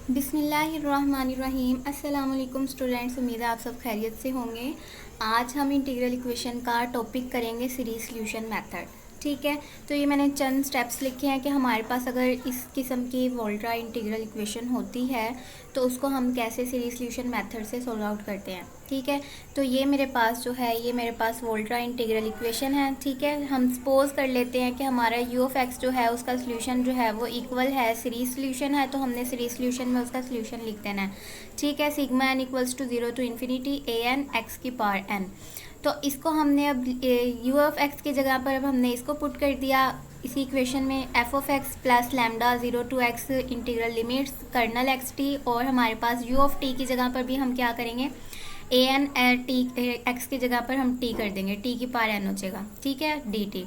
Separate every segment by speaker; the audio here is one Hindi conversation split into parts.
Speaker 1: बिस्मिल्लाहिर्रहमानिर्रहीम। अस्सलाम वालेकुम स्टूडेंट्स, उम्मीद है आप सब खैरियत से होंगे। आज हम इंटीग्रल इक्वेशन का टॉपिक करेंगे सीरीज सॉल्यूशन मेथड। ठीक है, तो ये मैंने चंद स्टेप्स लिखे हैं कि हमारे पास अगर इस किस्म की वोल्ट्रा इंटीग्रल इक्वेशन होती है तो उसको हम कैसे सीरीज सॉल्यूशन मेथड से सॉल्व आउट करते हैं। ठीक है, तो ये मेरे पास जो है ये मेरे पास वोल्ट्रा इंटीग्रल इक्वेशन है। ठीक है, हम सपोज कर लेते हैं कि हमारा यू ऑफ एक्स जो है उसका सोल्यूशन जो है वो इक्वल है सीरीज सोल्यूशन है, तो हमने सीरीज सोल्यूशन में उसका सोल्यूशन लिख देना है। ठीक है, sigma N equals to 0 to infinity A N X की पावर एन। तो इसको हमने अब यू ऑफ एक्स की जगह पर अब हमने इसको पुट कर दिया इसी इक्वेशन में, F of X plus lambda 0 to X integral limits kernel X T, और हमारे पास यू ऑफ टी की जगह पर भी हम क्या करेंगे, ए एन टी एक्स की जगह पर हम टी कर देंगे, टी की पावर एन हो जाएगा। ठीक है, डी टी।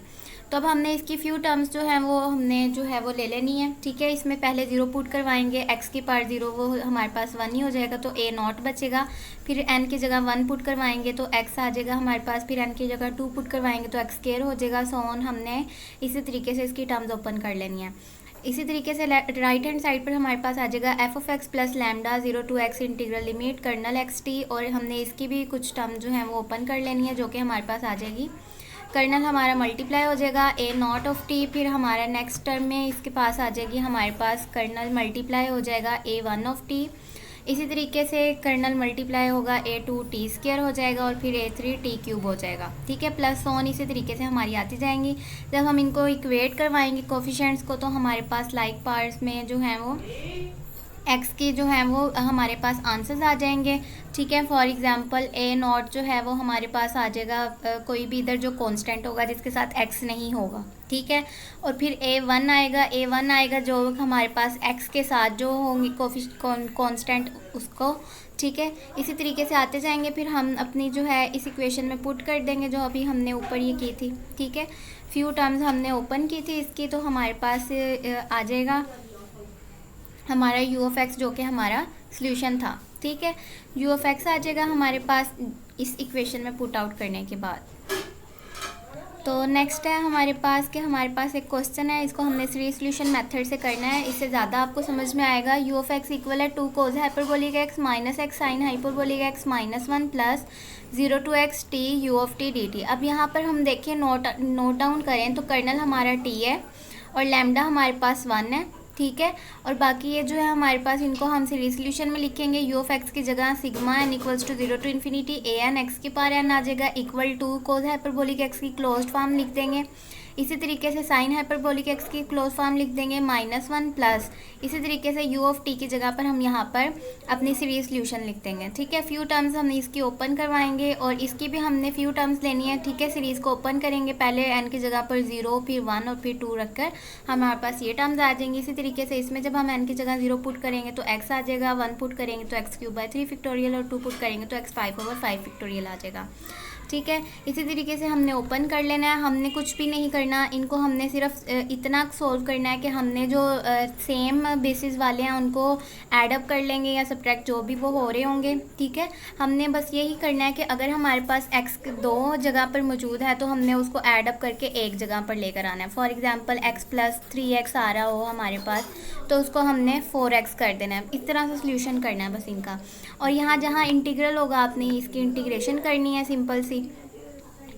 Speaker 1: तो अब हमने इसकी फ्यू टर्म्स जो हैं वो हमने जो है वो ले लेनी है। ठीक है, इसमें पहले 0 पुट करवाएंगे, एक्स की पावर 0 वो हमारे पास 1 ही हो जाएगा, तो ए नॉट बचेगा। फिर एन की जगह 1 पुट करवाएंगे तो एक्स आ जाएगा हमारे पास, फिर एन की जगह 2 पुट करवाएंगे तो एक्स स्क्वायर हो जाएगा। सो ऑन हमने इसी तरीके से इसकी टर्म्स ओपन कर लेनी है। इसी तरीके से राइट हैंड साइड पर हमारे पास आ जाएगा F of X plus lambda 0 to X integral limit kernel X T, और हमने इसकी भी कुछ टर्म जो है वो ओपन कर लेनी है जो कि हमारे पास आ जाएगी। कर्नल हमारा मल्टीप्लाई हो जाएगा ए नॉट ऑफ टी, फिर हमारा नेक्स्ट टर्म में इसके पास आ जाएगी हमारे पास कर्नल मल्टीप्लाई हो जाएगा ए 1 ऑफ टी। इसी तरीके से कर्नल मल्टीप्लाई होगा ए 2 टी स्क्वायर हो जाएगा, और फिर ए 3 टी क्यूब हो जाएगा। ठीक है, प्लस ऑन इसी तरीके से हमारी आती जाएंगी। जब हम इनको इक्वेट करवाएंगे कोफिशिएंट्स को, तो हमारे पास लाइक पार्ट्स में जो हैं वो एक्स के जो है वो हमारे पास आंसर्स आ जाएंगे। ठीक है, फॉर एग्जांपल ए नॉट जो है वो हमारे पास आ जाएगा कोई भी इधर जो कांस्टेंट होगा जिसके साथ एक्स नहीं होगा। ठीक है, और फिर ए वन आएगा जो हमारे पास एक्स के साथ जो होंगी कांस्टेंट उसको। ठीक है, इसी तरीके से आते जाएंगे, फिर हम अपनी जो है इस इक्वेशन में पुट कर देंगे जो अभी हमने ऊपर ये की थी। ठीक है, फ्यू टर्म्स हमने ओपन की थी इसकी, तो हमारे पास आ जाएगा हमारा यू ऑफ एक्स जो कि हमारा सोल्यूशन था। ठीक है, यू ऑफ एक्स आ जाएगा हमारे पास इस इक्वेशन में पुट आउट करने के बाद। तो नेक्स्ट है हमारे पास कि हमारे पास एक क्वेश्चन है, इसको हमने सीरीज सॉल्यूशन मेथड से करना है, इससे ज़्यादा आपको समझ में आएगा। यू ऑफ एक्स इक्वल है 2 cos hyperbolic x minus x sine hyperbolic x minus 1 plus 0 to x t u of t d t. अब यहाँ पर हम देखें नोट डाउन करें तो कर्नल हमारा टी है और लैम्डा हमारे पास 1 है। ठीक है, और बाकी ये जो है हमारे पास इनको हम सीरीज सॉल्यूशन में लिखेंगे। यू ऑफ एक्स की जगह sigma N equals to 0 to infinity A N X की पावर एन आ जाएगा, equal to cos hyperbolic X की क्लोज्ड फॉर्म लिख देंगे। इसी तरीके से साइन हाइपरबोलिक एक्स की क्लोज फॉर्म लिख देंगे -1 प्लस, इसी तरीके से यू ऑफ टी की जगह पर हम यहाँ पर अपनी सीरीज सॉल्यूशन लिख देंगे। ठीक है, फ्यू टर्म्स हमने इसकी ओपन करवाएंगे और इसकी भी हमने फ्यू टर्म्स लेनी है। ठीक है, सीरीज़ को ओपन करेंगे, पहले एन की जगह पर 0 फिर 1 और फिर 2 रखकर हमारे पास ये टर्म्स आ जाएंगे। इसी तरीके से इसमें जब हम एन की जगह 0 पुट करेंगे तो एक्स आ जाएगा, 1 पुट करेंगे तो एक्स क्यूब बाय 3 फैक्टोरियल, और 2 पुट करेंगे तो एक्स 5/5 फैक्टोरियल आ जाएगा। ठीक है, इसी तरीके से हमने ओपन कर लेना है, हमने कुछ भी नहीं करना, इनको हमने सिर्फ इतना सोल्व करना है कि हमने जो सेम बेसिस वाले हैं उनको ऐडअप कर लेंगे या सब्ट्रैक्ट जो भी वो हो रहे होंगे। ठीक है, हमने बस यही करना है कि अगर हमारे पास एक्स 2 जगह पर मौजूद है तो हमने उसको ऐडअप करके एक जगह पर लेकर आना है। For example x plus 3x आ रहा हो हमारे पास तो उसको हमने 4x कर देना है। इस तरह से सोल्यूशन करना है बस इनका, और यहाँ जहाँ इंटीग्रल होगा आपने इसकी इंटीग्रेशन करनी है simple C.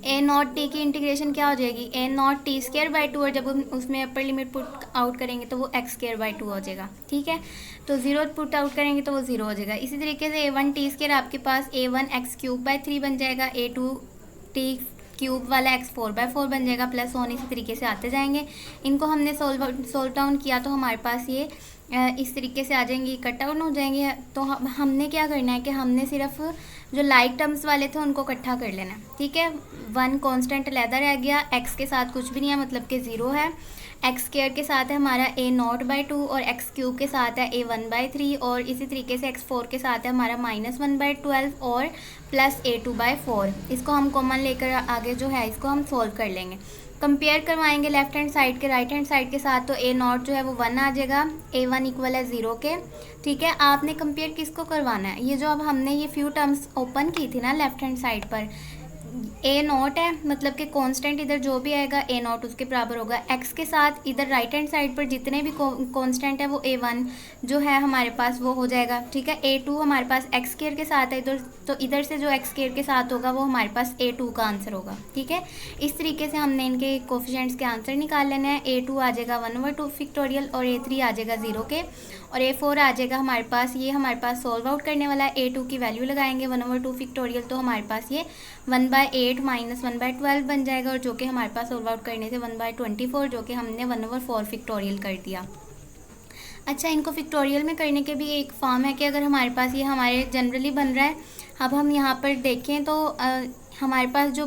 Speaker 1: A naught T की इंटीग्रेशन क्या हो जाएगी, A naught T square by 2, और जब हम उसमें अपर लिमिट पुट आउट करेंगे तो वो एक्स स्क्वायर बाई 2 हो जाएगा। ठीक है, तो 0 पुट आउट करेंगे तो वो 0 हो जाएगा। इसी तरीके से A1 टी स्क्वायर आपके पास A1 एक्स क्यूब बाई 3 बन जाएगा, A2 टी क्यूब वाला एक्स 4/4 बन जाएगा, प्लस ऑन इसी तरीके से आते जाएंगे। इनको हमने सोल्व डाउन किया तो हमारे पास ये इस तरीके से आ जाएंगी, कट डाउन हो जाएंगे। तो हमने क्या करना है कि हमने सिर्फ जो लाइक टर्म्स वाले थे उनको इकट्ठा कर लेना है। ठीक है, 1 कांस्टेंट अलहदा रह गया, एक्स के साथ कुछ भी नहीं है मतलब कि 0 है, एक्स स्क्वायर के साथ है हमारा A0/2 और एक्स क्यूब के साथ है A1/3, और इसी तरीके से x4 के साथ है हमारा -1/12 और प्लस A2/4। इसको हम कॉमन लेकर आगे जो है इसको हम सोल्व कर लेंगे। कंपेयर करवाएंगे लेफ्ट हैंड साइड के राइट हैंड साइड के साथ, तो A0 जो है वो 1 आ जाएगा, A1 इक्वल है 0 के। ठीक है, आपने कंपेयर किसको करवाना है, ये जो अब हमने ये फ्यू टर्म्स ओपन की थी ना लेफ्ट हैंड साइड पर, ए नॉट है, मतलब कि कांस्टेंट इधर जो भी आएगा ए नॉट उसके बराबर होगा। एक्स के साथ इधर राइट हैंड साइड पर जितने भी कांस्टेंट है वो ए वन जो है हमारे पास वो हो जाएगा, ठीक है। ए टू हमारे पास एक्स स्क्वायर के साथ है इधर, तो इधर से जो एक्स स्क्वायर के साथ होगा वो हमारे पास ए टू का आंसर होगा, ठीक है। इस तरीके से हमने इनके कोफिशिएंट्स के आंसर निकाल लेने हैं। ए टू आ जाएगा 1/2 फैक्टोरियल और ए थ्री आ जाएगा 0 के, और ए फोर आ जाएगा हमारे पास, ये हमारे पास सॉल्व आउट करने वाला है। ए टू की वैल्यू लगाएंगे 1/2 फैक्टोरियल, तो हमारे पास ये 1/8 माइनस 1/12 बन जाएगा, और जो कि हमारे पास सॉल्व आउट करने से 1/24, जो कि हमने 1/4 फैक्टोरियल कर दिया। अच्छा, इनको फैक्टोरियल में करने के भी एक फॉर्म है कि अगर हमारे पास ये हमारे जनरली बन रहा है, अब हम यहाँ पर देखें तो हमारे पास जो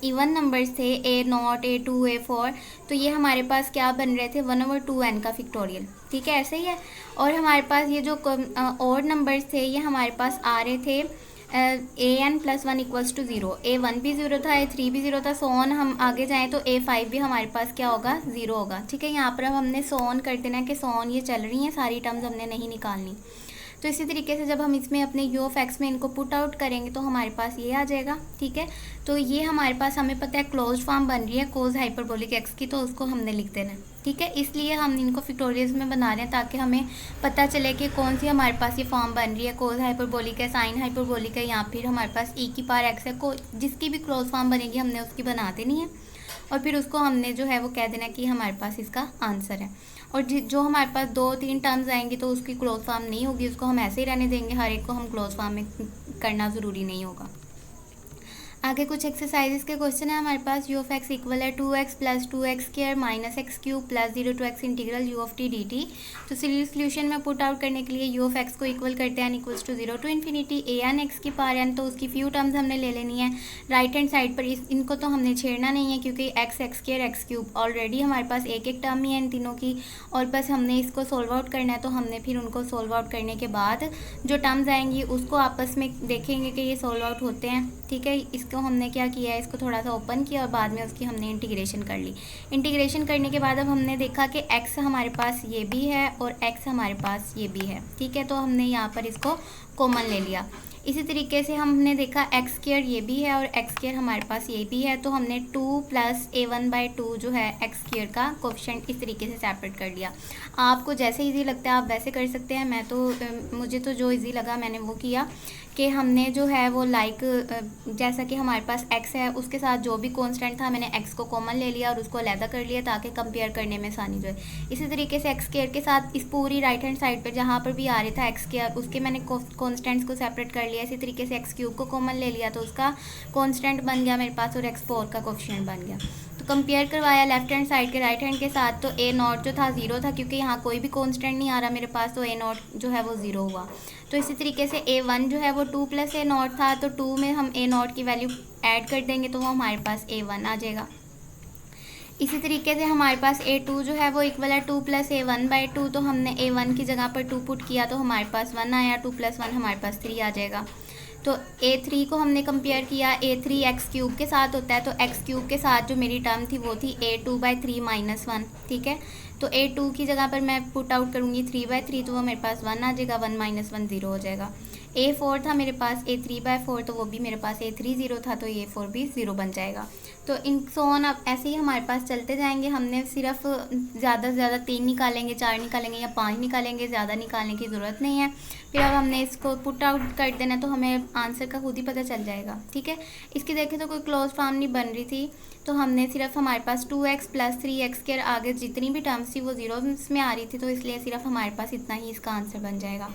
Speaker 1: इवन नंबर्स थे a naught, a two, a four, तो ये हमारे पास क्या बन रहे थे 1/2n का फैक्टोरियल, ठीक है, ऐसे ही है। और हमारे पास ये जो ऑड नंबर्स थे ये हमारे पास आ रहे थे an+1 = 0, a1 भी 0 था, a3 भी 0 था, सो ऑन हम आगे जाएं तो a5 भी हमारे पास क्या होगा 0 होगा, ठीक है। यहाँ पर अब हमने सो ऑन कर देना है कि सो ऑन ये चल रही हैं, सारी टर्म्स हमने नहीं निकालनी। तो इसी तरीके से जब हम इसमें अपने यू ऑफ एक्स में इनको पुट आउट करेंगे तो हमारे पास ये आ जाएगा, ठीक है। तो ये हमारे पास हमें पता है क्लोज फॉर्म बन रही है कोस हाइपरबोलिक एक्स की, तो उसको हमने लिख देना है, ठीक है। इसलिए हम इनको फैक्टोरियल्स में बना रहे हैं ताकि हमें पता चले कि कौन सी हमारे पास ये फॉर्म बन रही है, कोस हाइपरबोलिक है, साइन हाइपरबोलिक है, या फिर हमारे पास ई की पावर एक्स है। जिसकी भी क्लोज फॉर्म बनेगी हमने उसकी बना देनी है, और फिर उसको हमने जो है वो कह देना कि हमारे पास इसका आंसर है। और जो हमारे पास 2-3 टर्म्स आएंगी तो उसकी क्लोज फॉर्म नहीं होगी, उसको हम ऐसे ही रहने देंगे, हर एक को हम क्लोज फॉर्म में करना ज़रूरी नहीं होगा। आगे कुछ एक्सरसाइजेस के क्वेश्चन है हमारे पास। यू ऑफ एक्स इक्वल है 2x + 2x² - x³ + 0 to x integral u of t dt। तो सोल्यूशन में पुट आउट करने के लिए यू ऑफ एक्स को इक्वल करते हैं = 0 to ∞ an x की पावर n, तो उसकी फ्यू टर्म्स हमने ले लेनी है राइट हैंड साइड पर। इनको तो हमने छेड़ना नहीं है क्योंकि x, x² x³ ऑलरेडी हमारे पास एक एक टर्म ही है इन तीनों की, और बस हमने इसको सोल्व आउट करना है। तो हमने फिर उनको सोल्व आउट करने के बाद जो टर्म्स आएंगी उसको आपस में देखेंगे कि ये सोल्व आउट होते हैं, ठीक है। इसको हमने क्या किया है, इसको थोड़ा सा ओपन किया और बाद में उसकी हमने इंटीग्रेशन कर ली। इंटीग्रेशन करने के बाद अब हमने देखा कि x हमारे पास ये भी है और x हमारे पास ये भी है, ठीक है। तो हमने यहाँ पर इसको कॉमन ले लिया। इसी तरीके से हमने देखा x² ये भी है और x² हमारे पास ये भी है, तो हमने 2 + a1/2 जो है x² का कोफिशिएंट इस तरीके से सेपरेट कर लिया। आपको जैसे इजी लगता है आप वैसे कर सकते हैं, मैं तो मुझे तो जो इजी लगा मैंने वो किया कि हमने जो है वो जैसा कि हमारे पास x है उसके साथ जो भी कांस्टेंट था मैंने x को कॉमन ले लिया और उसको अलग कर लिया ताकि कंपेयर करने में आसानी जो है। इसी तरीके से x² के साथ इस पूरी राइट हैंड साइड पर जहाँ पर भी आ रहा था x² उसके मैंने कांस्टेंट्स को सेपरेट कर लिया। इसी तरीके से x³ को कॉमन ले लिया तो उसका कांस्टेंट बन गया मेरे पास और x4 का कोफिशिएंट बन गया। तो कंपेयर करवाया लेफ्ट हैंड साइड के राइट हैंड के साथ, तो a नॉट जो था 0 था क्योंकि यहाँ कोई भी कांस्टेंट नहीं आ रहा मेरे पास, तो a नॉट जो है वो 0 हुआ। तो इसी तरीके से a1 जो है वो 2 + a नॉट था, तो 2 में हम a नॉट की वैल्यू ऐड कर देंगे तो वो हमारे पास a1 आ जाएगा। इसी तरीके से हमारे पास a2 जो है वो इक्वल है 2 + a1/2, तो हमने a1 की जगह पर 2 पुट किया तो हमारे पास 1 आया, 2 + 1 हमारे पास 3 आ जाएगा। तो a3 को हमने कंपेयर किया, a3 x³ के साथ होता है, तो x³ के साथ जो मेरी टर्म थी वो थी a2/3 - 1, ठीक है। तो a2 की जगह पर मैं पुट आउट करूँगी 3/3, तो वो मेरे पास 1 आ जाएगा, 1 - 1 0 हो जाएगा। a4 था मेरे पास a3/4, तो वो भी मेरे पास a3 0 था, तो a4 भी 0 बन जाएगा। तो इन सोन अब ऐसे ही हमारे पास चलते जाएंगे। हमने सिर्फ ज़्यादा से ज़्यादा 3 निकालेंगे, 4 निकालेंगे या 5 निकालेंगे, ज़्यादा निकालने की ज़रूरत नहीं है। फिर अब हमने इसको पुट आउट कर देना तो हमें आंसर का खुद ही पता चल जाएगा, ठीक है। इसकी देखें तो कोई क्लोज फॉर्म नहीं बन रही थी, तो हमने सिर्फ हमारे पास 2x + 3x के आगे जितनी भी टर्म्स थी वो 0 में आ रही थी, तो इसलिए सिर्फ हमारे पास इतना ही इसका आंसर बन जाएगा।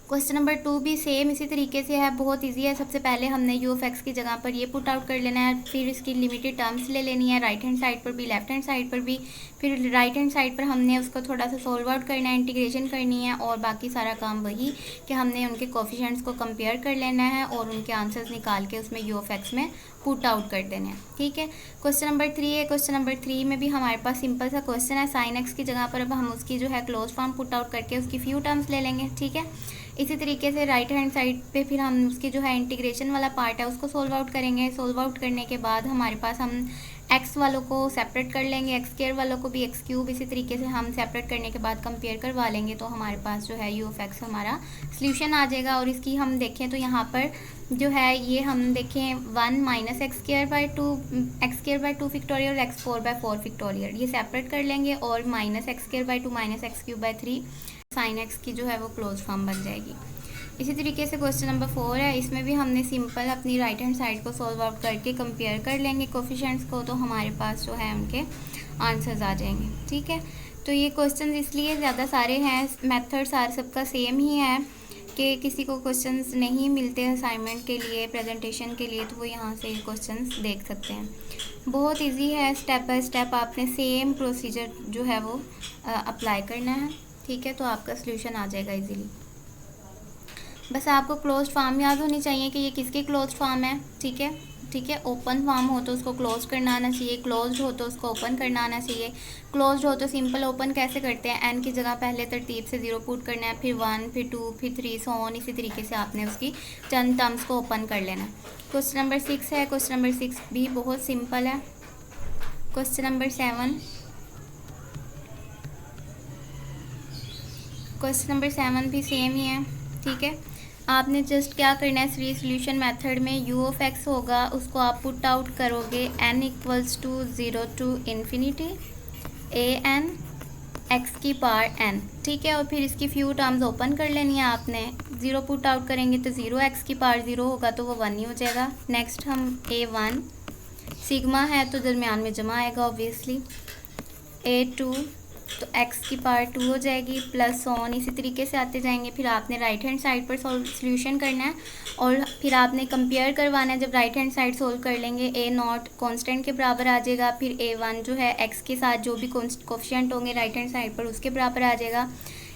Speaker 1: क्वेश्चन नंबर 2 भी सेम इसी तरीके से है, बहुत इजी है। सबसे पहले हमने यू ऑफ एक्स की जगह पर ये पुट आउट कर लेना है, फिर इसकी लिमिटेड टर्म्स ले लेनी है राइट हैंड साइड पर भी लेफ्ट हैंड साइड पर भी। फिर राइट हैंड साइड पर हमने उसको थोड़ा सा सोल्व आउट करना है, इंटीग्रेशन करनी है, और बाकी सारा काम वही कि हमने उनके कोफिशिएंट्स को कंपेयर कर लेना है और उनके आंसर्स निकाल के उसमें यू ऑफ एक्स में पुट आउट कर देने हैं, ठीक है। क्वेश्चन नंबर 3 है। क्वेश्चन नंबर 3 में भी हमारे पास सिंपल सा क्वेश्चन है, साइन एक्स की जगह पर अब हम उसकी जो है क्लोज फॉर्म पुट आउट करके उसकी फ्यू टर्म्स ले लेंगे, ठीक है। इसी तरीके से राइट हैंड साइड पे फिर हम उसकी जो है इंटीग्रेशन वाला पार्ट है उसको सोल्व आउट करेंगे। सोल्व आउट करने के बाद हमारे पास हम एक्स वालों को सेपरेट कर लेंगे, एक्स स्क्वायर वालों को भी एक्स क्यूब, इसी तरीके से हम सेपरेट करने के बाद कंपेयर करवा लेंगे तो हमारे पास जो है यू ऑफ एक्स हमारा सोल्यूशन आ जाएगा। और इसकी हम देखें तो यहाँ पर जो है ये हम देखें 1 minus x square by two factorial और एक्स 4/4 फैक्टोरियल, ये सेपरेट कर लेंगे और minus x square by 2 minus x cube by 3 sine x की जो है वो क्लोज फॉर्म बन जाएगी। इसी तरीके से क्वेश्चन नंबर 4 है, इसमें भी हमने सिंपल अपनी राइट हैंड साइड को सॉल्व आउट करके कंपेयर कर लेंगे कोफिशिएंट्स को, तो हमारे पास जो है उनके आंसर्स आ जाएंगे। ठीक है, तो ये क्वेश्चन इसलिए ज़्यादा सारे हैं, मेथड सारे सबका सेम ही है कि किसी को क्वेश्चंस नहीं मिलते असाइनमेंट के लिए, प्रेजेंटेशन के लिए, तो वो यहाँ से क्वेश्चंस देख सकते हैं। बहुत इजी है, स्टेप बाय स्टेप आपने सेम प्रोसीजर जो है वो अप्लाई करना है। ठीक है, तो आपका सोल्यूशन आ जाएगा इजीली। बस आपको क्लोज फॉर्म याद होनी चाहिए कि ये किसके क्लोज फॉर्म है। ठीक है, ठीक है, ओपन फॉर्म हो तो उसको क्लोज करना आना चाहिए, क्लोज्ड हो तो उसको ओपन करना आना चाहिए। क्लोज्ड हो तो सिंपल ओपन कैसे करते हैं, एन की जगह पहले तरतीब से 0 पुट करना है, फिर 1, फिर 2, फिर 3 सो ऑन, इसी तरीके से आपने उसकी चंद टर्म्स को ओपन कर लेना है। क्वेश्चन नंबर 6 है, क्वेश्चन नंबर 6 भी बहुत सिंपल है। क्वेश्चन नंबर 7, क्वेश्चन नंबर 7 भी सेम ही है। ठीक है, आपने जस्ट क्या करना है, सीरीज सोल्यूशन मेथड में यू ऑफ एक्स होगा, उसको आप पुट आउट करोगे n equals to 0 to infinity a n x की पावर n। ठीक है, और फिर इसकी फ्यू टर्म्स ओपन कर लेनी है आपने। 0 पुट आउट करेंगे तो 0 x की पावर 0 होगा तो वो 1 ही हो जाएगा। नेक्स्ट हम a1 सिग्मा है तो दरमियान में जमा आएगा ऑब्वियसली, a2 तो x की पावर 2 हो जाएगी, प्लस ऑन, इसी तरीके से आते जाएंगे। फिर आपने राइट हैंड साइड पर सोल्यूशन करना है और फिर आपने कंपेयर करवाना है। जब राइट हैंड साइड सोल्व कर लेंगे a0 कांस्टेंट के बराबर आ जाएगा, फिर a1 जो है x के साथ जो भी कोफिशिएंट होंगे राइट हैंड साइड पर उसके बराबर आ जाएगा,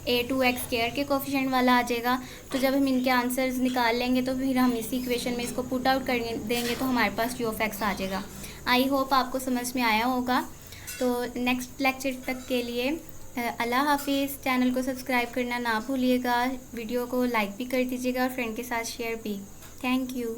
Speaker 1: a2 एक्स स्क्वायर के कोफिशिएंट वाला आ जाएगा। तो जब हम इनके आंसर्स निकाल लेंगे तो फिर हम इसी इक्वेशन में इसको पुट आउट कर देंगे तो हमारे पास यू ऑफ एक्स आ जाएगा। आई होप आपको समझ में आया होगा। तो नेक्स्ट लेक्चर तक के लिए अल्लाह हाफिज़। चैनल को सब्सक्राइब करना ना भूलिएगा, वीडियो को लाइक भी कर दीजिएगा और फ्रेंड के साथ शेयर भी। Thank you.